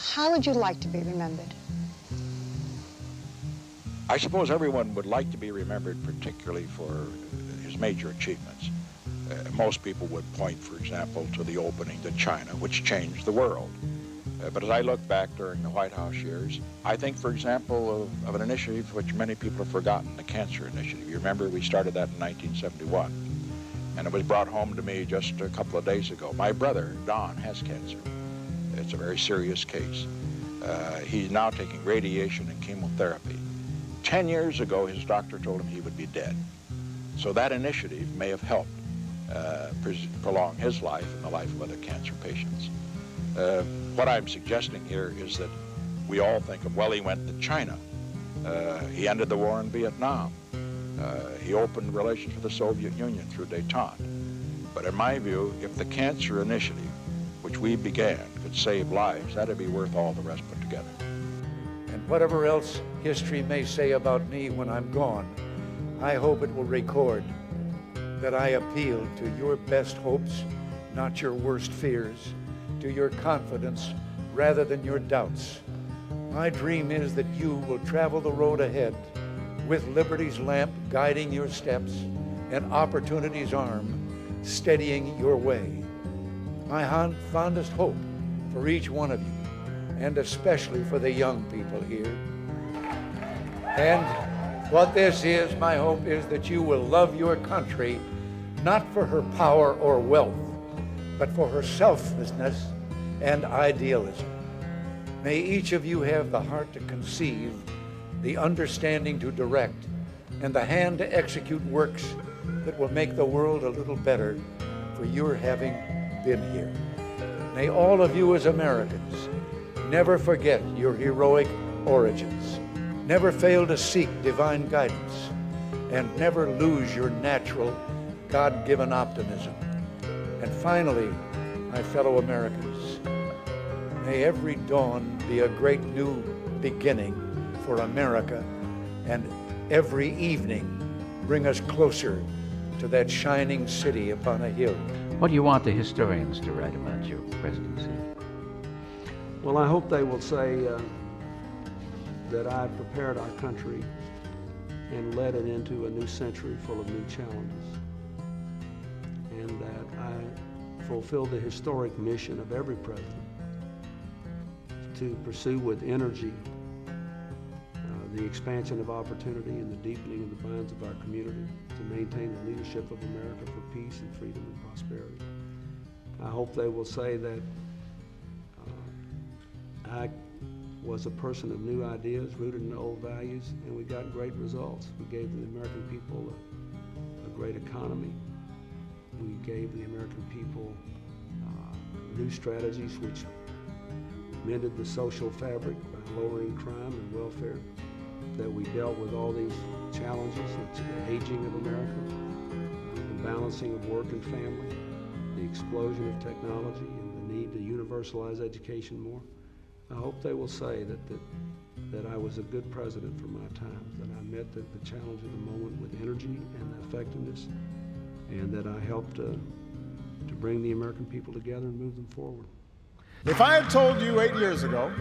How would you like to be remembered? I suppose everyone would like to be remembered particularly for his major achievements. Most people would point, for example, to the opening to China, which changed the world. But as I look back during the White House years, I think, for example, of an initiative which many people have forgotten, the Cancer Initiative. You remember we started that in 1971, and it was brought home to me just a couple of days ago. My brother, Don, has cancer. It's a very serious case. He's now taking radiation and chemotherapy. 10 years ago, his doctor told him he would be dead. So that initiative may have helped prolong his life and the life of other cancer patients. What I'm suggesting here is that we all think of, well, he went to China. He ended the war in Vietnam. He opened relations with the Soviet Union through détente. But in my view, if the Cancer Initiative, which we began, could save lives, that'd be worth all the rest put together. And whatever else history may say about me when I'm gone, I hope it will record that I appealed to your best hopes, not your worst fears, to your confidence rather than your doubts. My dream is that you will travel the road ahead with liberty's lamp guiding your steps and opportunity's arm steadying your way. My fondest hope for each one of you, and especially for the young people here. And what this is, my hope is that you will love your country, not for her power or wealth, but for her selflessness and idealism. May each of you have the heart to conceive, the understanding to direct, and the hand to execute works that will make the world a little better for your having been here. May all of you as Americans never forget your heroic origins, never fail to seek divine guidance, and never lose your natural God-given optimism. And finally, my fellow Americans, may every dawn be a great new beginning for America, and every evening bring us closer to that shining city upon a hill. What do you want the historians to write about your presidency? Well, I hope they will say that I prepared our country and led it into a new century full of new challenges, and that I fulfilled the historic mission of every president to pursue with energy the expansion of opportunity and the deepening of the bonds of our community, to maintain the leadership of America for peace and freedom and prosperity. I hope they will say that I was a person of new ideas, rooted in old values, and we got great results. We gave the American people a great economy. We gave the American people new strategies which mended the social fabric by lowering crime and welfare, that we dealt with all these challenges, the aging of America, the balancing of work and family, the explosion of technology, and the need to universalize education more. I hope they will say that I was a good president for my times, that I met the challenge of the moment with energy and effectiveness, and that I helped to bring the American people together and move them forward. If I had told you 8 years ago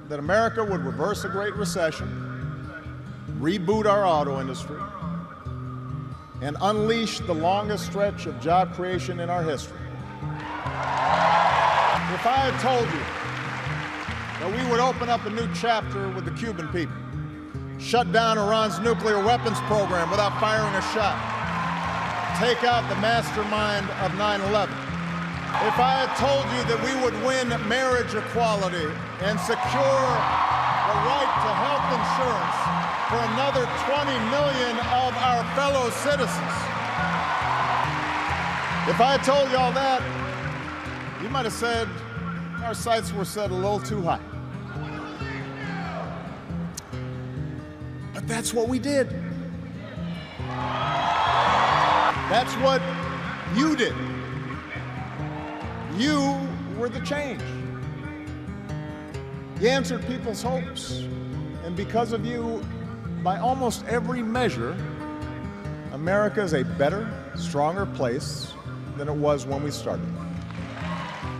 that America would reverse a Great Recession, reboot our auto industry, and unleash the longest stretch of job creation in our history, if I had told you that we would open up a new chapter with the Cuban people, shut down Iran's nuclear weapons program without firing a shot, take out the mastermind of 9/11, if I had told you that we would win marriage equality and secure the right to health insurance for another 20 million of our fellow citizens, if I had told you all that, you might have said our sights were set a little too high. But that's what we did. That's what you did. You were the change. You answered people's hopes, and because of you, by almost every measure, America is a better, stronger place than it was when we started.